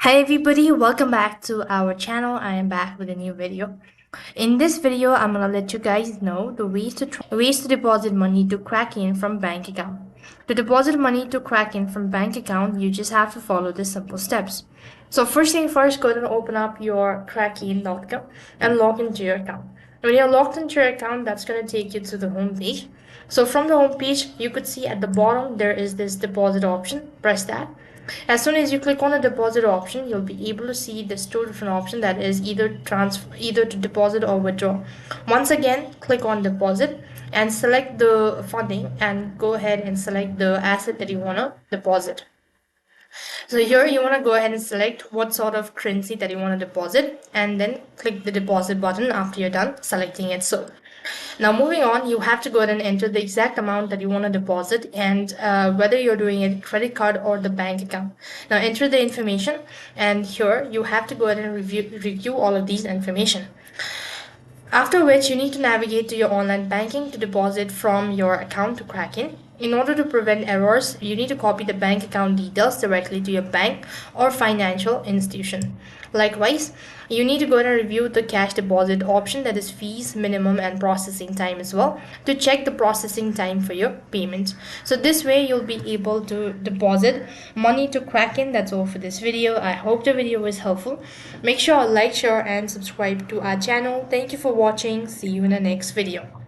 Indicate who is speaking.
Speaker 1: Hi everybody, welcome back to our channel. I am back with a new video. In this video, I'm gonna let you guys know the ways to deposit money to Kraken from bank account. To deposit money to Kraken from bank account, you just have to follow the simple steps. So first thing first, go ahead and open up your Kraken.com and log into your account. When you're logged into your account, that's gonna take you to the home page. So from the home page, you could see at the bottom there is this deposit option. Press that. As soon as you click on the deposit option, you'll be able to see this two different options, that is either to deposit or withdraw. Once again, click on deposit and select the funding and go ahead and select the asset that you want to deposit. So here you want to go ahead and select what sort of currency that you want to deposit and then click the deposit button after you're done selecting it. So now moving on, you have to go ahead and enter the exact amount that you want to deposit and whether you're doing it credit card or the bank account. Now enter the information and here you have to go ahead and review all of these information. After which you need to navigate to your online banking to deposit from your account to Kraken. In order to prevent errors, you need to copy the bank account details directly to your bank or financial institution. Likewise, you need to go and review the cash deposit option, that is fees, minimum and processing time as well, to check the processing time for your payment. So this way you'll be able to deposit money to Kraken. That's all for this video. I hope the video was helpful. Make sure to like, share and subscribe to our channel. Thank you for watching. See you in the next video.